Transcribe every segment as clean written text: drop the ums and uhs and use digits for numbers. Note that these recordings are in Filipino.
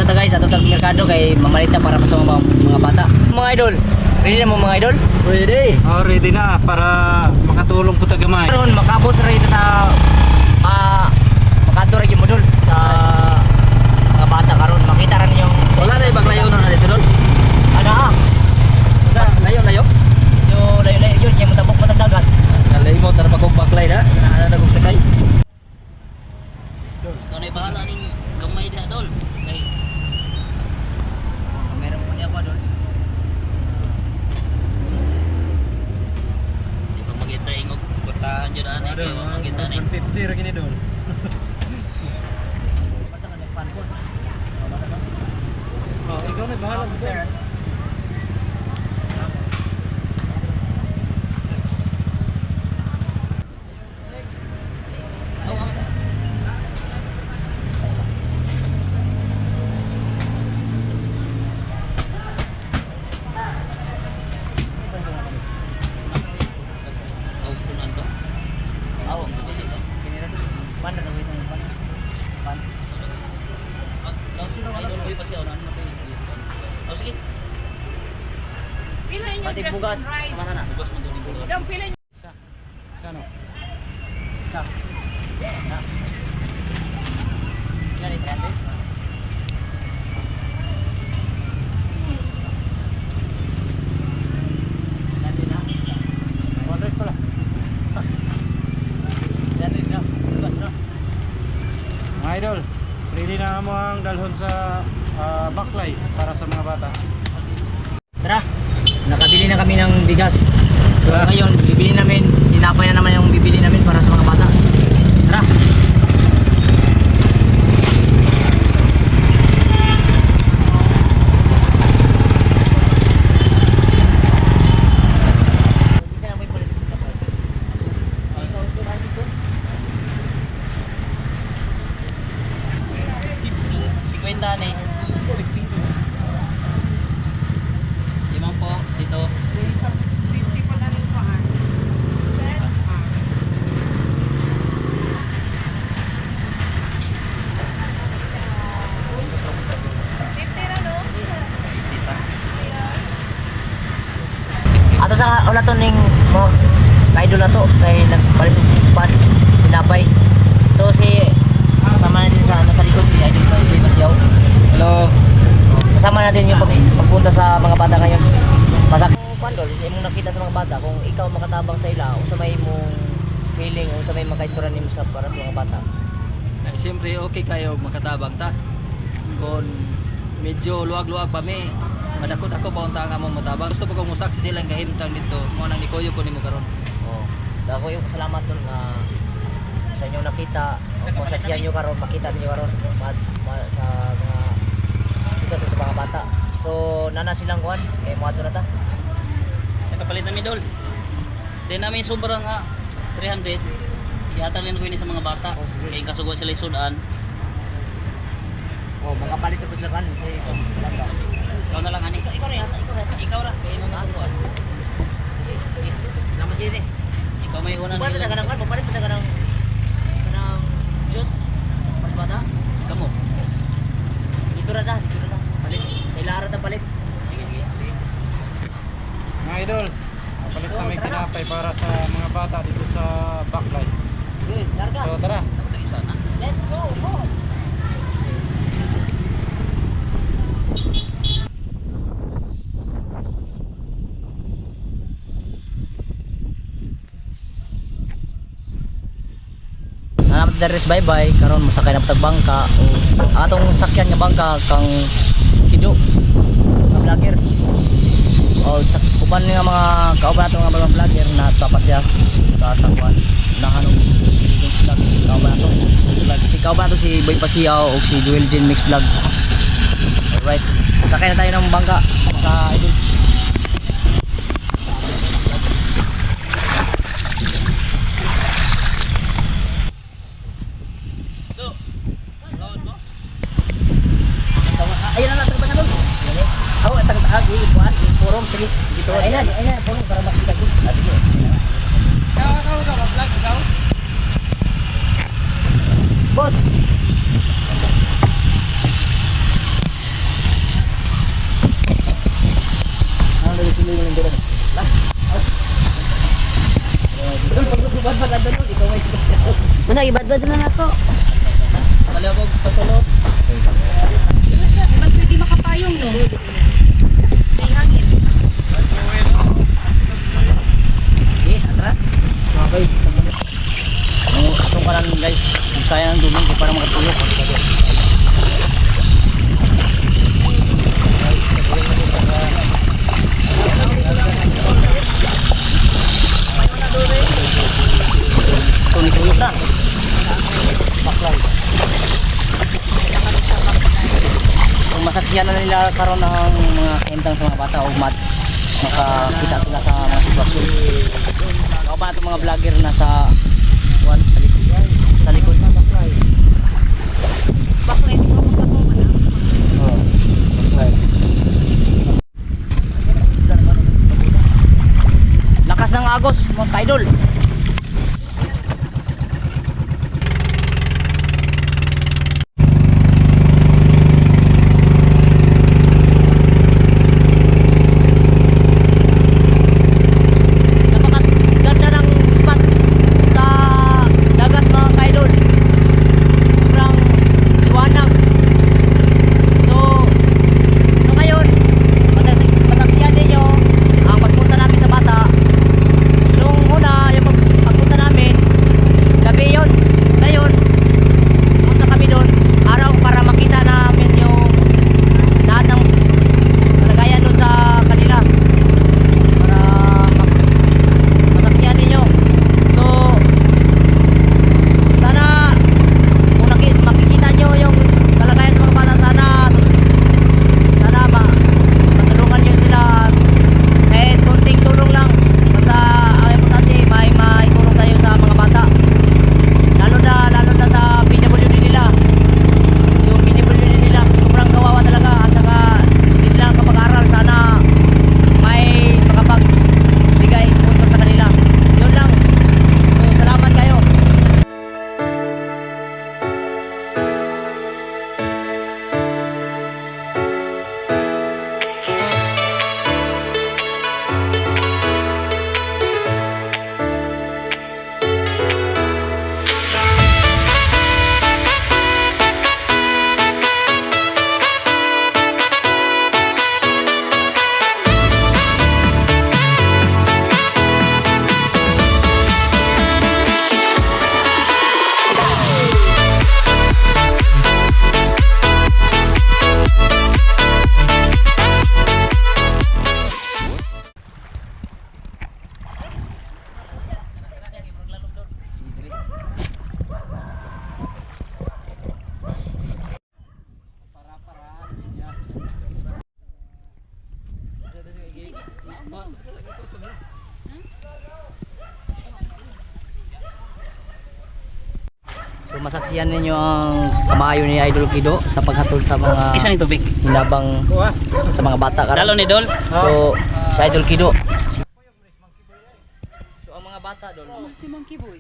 ta guys, ato tag merkado kay mamalita para sa mga bata. Mga idol, ready na mo mga idol? Ready? Oh, ready na para makatulong po tagamay. Karon makabot ra ito sa makadto ra gyud mo dol sa mga bata karon. Makita ra niyo Wala na ibang layo na dito dol. ana Layo. medyo layo-layo yun, kaya matabok matang dagat. Kalay mo tara pagong baklay na. Ana kog sakay. Ikaw na bahala ning gamay dia dol. Kay Meron po niya pa dol. di pa magita ingog putahan jud ani kay wa magita ni. 150 ra gini dol. Bata na nagpanpon. Oh, ikaw na bahala sir. Aw punan to. Aw, kinira dol. Pan na wait ng pan. Pan. Law sino ay boy pa siya ano kay. Aw sige. Pila yung Pati dress bugas. and rice? Mana na? Bugas mo dili bugas. Dong, pila yung Sano? Sa. Na. Yan ni 300. Nanti na. 100 pala. Nanti na. Bukas na. Mga idol, ready na mo ang dalhon sa baklay para sa mga bata. Tara, nakabili na kami ng bigas. So ngayon, bibili namin, tinapay na naman yung bibili namin para sa mga bata. Tara. Si kwenta ni. Limang po dito. 50 pa na rin paan. Isita. Ato sa ulaton ning mo idol na to kay nagpalit pan tinapay. So si kasama natin sa nasa likod si idol na Iboy Pasiyaw. Hello. Kasama natin yung pagpunta sa mga bata ngayon. Masak pandol, hindi mo nakita sa mga bata kung ikaw makatabang sa ila, kung sa may mong feeling, kung sa may makaistorya nimo sa para sa mga bata. Ay siyempre okay kayo makatabang ta. Kung medyo luwag-luwag pa mi, madakot ako pa unta nga mo matabang. Gusto pa kong musaksi silang kahimtang dito. Mo nang nikoyo ko nimo karon. Oh, dako yung salamat dun nga sa inyong nakita, masaksiyan nyo karon, makita niyo karon sa mga dito sa mga bata. So nana silang kuan kay mo ato na ta. Nakapalit na mi dol. Then namin sobrang 300. Ihatag ko ini sa mga bata. Oh, sige. Kay kasugo sila sudan. Oh, mga palit ko sila kan sa Ikaw na lang ani. ikaw rin ata, ikaw rin. Ikaw ra kay nang ako. Sige, sige. Salamat din eh. Ikaw may una Palit na kanang kan, palit na kanang juice. Palit bata. Kamo. Dito ra ta, dito ra ta. Palit. Sa ilara ta palit. Sige sige. Sige. Mga idol, palit na may tinapay para sa mga bata dito sa baklay. Good, larga. So tara. Dapat isa na. Let's go. Go. Salamat daris bye-bye karon mosakay na patag bangka o atong sakyan nga bangka kang kido mga vlogger o sa uban nga mga kauban nato nga mga vlogger na tapasya sa sakwan nahanong vlog kauban nato si kauban nato si Boy Pasiyaw o si Duel Gen Mix Vlog. Alright, sakay na tayo ng bangka sa idol. Ayun na natin pa na doon. Ako, tag-tag, ikuan, forum, sige. Dito, ayun na, forum, para makita ko. Sige. Boss. Ano, ibadbad na na to. Kali ako pasulod. Ba't pwede makapayong, no? May hangin. Atras. Okay. Atong ka lang guys. Kung sayang ang dumi, para makatulog. Tuyok na. Baklay. Kung masaksiyan na nila karon ng mga kaimtang sa mga bata o makakita sila sa mga sitwasyon. Ako pa itong mga vlogger na sa likod. Sa likod na baklay. Baklay, di ba magkakawa na? Oo. Baklay. Lakas ng agos, mga kaidol. Napakaganda ng spot sa dagat mga kaidol. Sobrang liwanag. So ngayon, masaksiyan ninyo ang pagpunta namin sa bata. Nung una, yung pagpunta namin, gabi yun. Ngayon, pumunta kami doon, araw para makita namin yung lahat ng kalagayan doon sa kanila. Para masaksiyan ninyo. So, sana, kung makikita nyo yung kalagayan sa mga bata, sana matulungan nyo sila kahit konting tulong lang. Basta ang importante may tulong tayo sa mga bata, lalo na sa PWD nila. Yung PWD nila sobrang kawawa talaga, at saka hindi sila nakapag-aral. Sana may makapagbigay sponsor sa kanila. Yun lang. So salamat kayo. So masaksiyan ninyo ang kamayo ni Idol Kido sa paghatod sa mga Isa ni tubig. hinabang sa mga bata karon. Dalo ni Dol. So sa Idol Kido. So ang mga bata doon. Si Monkey Boy.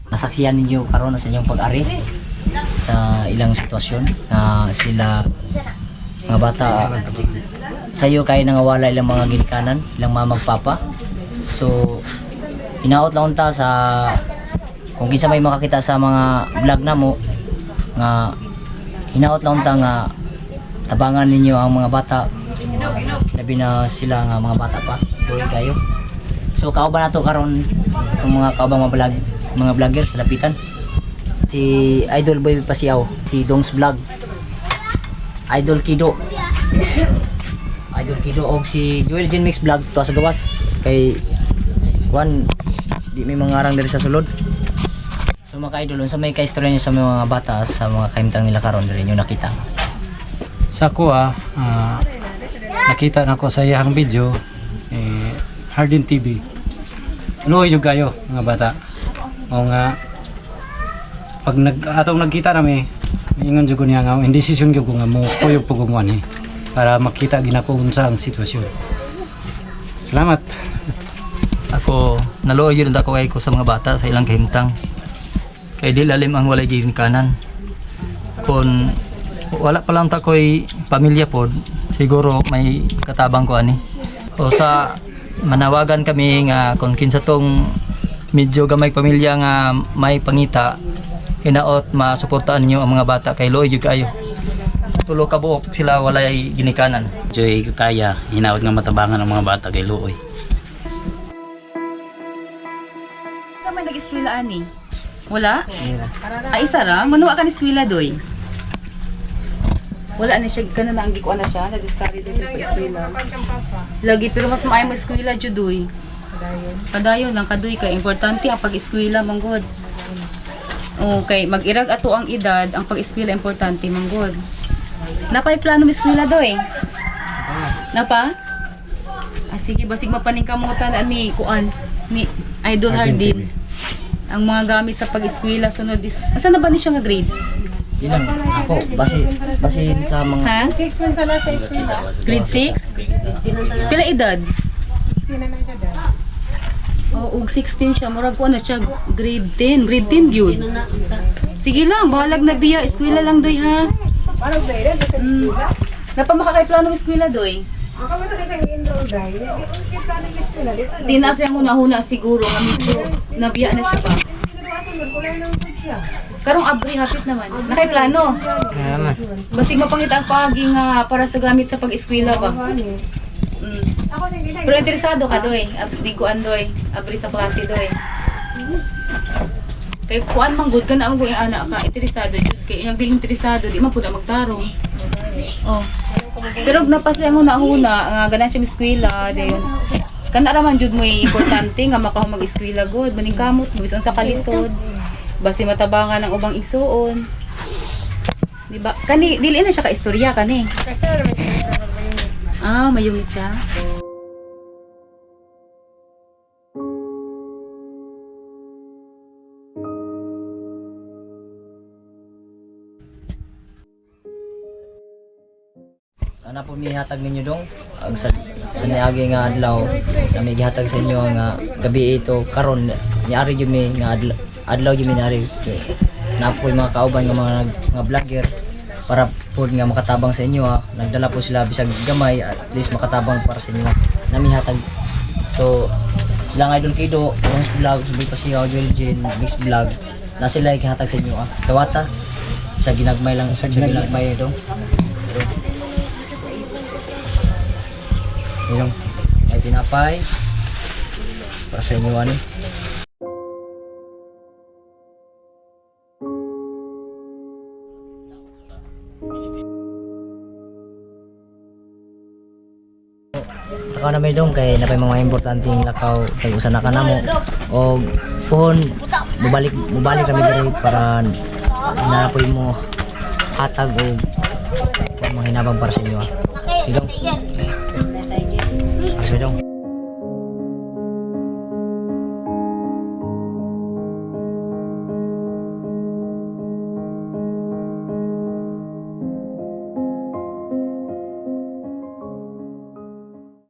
Masaksiyan ninyo karon sa inyong pag-ari sa ilang sitwasyon na sila mga bata sa iyo kay nangawala ilang mga ginikanan, ilang mga magpapa. So hinaot lang ta sa kung kinsa may makakita sa mga vlog namo nga hinaot lang ta nga tabangan ninyo ang mga bata, labi na sila nga mga bata pa tuloy kayo. So kauban nato karon itong mga kaubang mga vlogger sa lapitan, si Idol Boy Pasiaw, si Dongs Vlog, Idol Kido og si Joel Gen Mix Vlog tuwa sa gawas kay Juan di may mga arang diri sa sulod. So mga idol, sa may kaistorya niyo sa mga bata sa mga kaimtang nila karon diri niyo nakita. Sa kuha, nakita na ko sa iyang video, Hardin TV. Luoy jud kayo mga bata. O nga pag atong nagkita nami, ingon jud ko niya nga indecision gyud ko nga mo kuyog pugumuan para makita ginako unsa ang sitwasyon. Salamat. Ako naluoy yun ako kay ko sa mga bata sa ilang kahimtang. Kay di lalim ang walay ginikanan. Kung wala pa lang ta ko'y pamilya pod, siguro may katabang ko ani. O sa manawagan kami nga kung kinsa tong medyo gamay pamilya nga may pangita, hinaot masuportaan niyo ang mga bata kay luoy jud kaayo. Tulo ka buok sila walay ginikanan. Joy kaya hinaot nga matabangan ang mga bata kay luoy. Sa may nag-eskwela ani? Wala? Ay, isa ra? Manuwa ka ni eskwela, doy? Wala na siya, ganun na ang gikuan na siya, nag-discourage siya sa eskwela. Lagi, pero mas maayo mo eskwela, Judoy. Kadayon lang, kadoy kay importante ang pag-eskwela, manggod. Okay, mag-irag ato ang edad, ang pag-eskwela importante, manggod. Napay plano mo eskwela, doy? Napa? Ah, sige, basig mapaningkamutan ani kuan ni Idol Hardin. Ang mga gamit sa pag-eskwela sunod is. Asa na ba ni siya nga grades? Ilang ako base sa mga Ha? Grade 6? Pila edad? Oh, ug 16 siya. Murag ko ano siya, grade 10. Grade 10 gyud. Sige lang, bahalag na biya. Eskwela lang doy ha. Napamakakay plano mo eskwela doy? Di na siya huna-huna siguro nga medyo nabiya na siya pa. Karong abri hapit naman. Nakay plano. Basig mapangita ang pagi nga para sa gamit sa pag-eskwela ba. Pero interesado ka doy. Di ko andoy. Abri sa klase doy. Kay kuan man good ka na ang anak ka interesado jud kay yung dili interesado di man pud magtarong. Oh. Pero napasaya ngo na huna nga ganan siya eskwela dayon. Kana ra man jud mo importante nga makaho mag-eskwela god maning kamot bisan sa kalisod. Basi matabangan ang ubang igsuon. Di ba? Kani dili na siya ka istorya kani. Ah, mayungit siya. ana po mi hatag ninyo dong ang sa niagi nga adlaw na may gihatag sa inyo nga gabi ito karon niari jud mi nga adlaw jud mi niari na po yung mga kauban nga mga vlogger para po nga makatabang sa inyo ha. Nagdala po sila bisag gamay at least makatabang para sa inyo na mi hatag. So lang Idol Kido, Rons Vlog, Subay Pasiyaw, Joel Jin, Mix Vlog na sila ikihatag sa inyo ha. Dawata sa ginagmay lang sa ginagmay dong. Yung ay tinapay para sa inyo ano. Ako na may dong kay napay mga importanteng lakaw kay usa na kanamo o puhon mubalik kami diri para narapoy mo hatag o mga hinabang para sa inyo. Silong. Silong.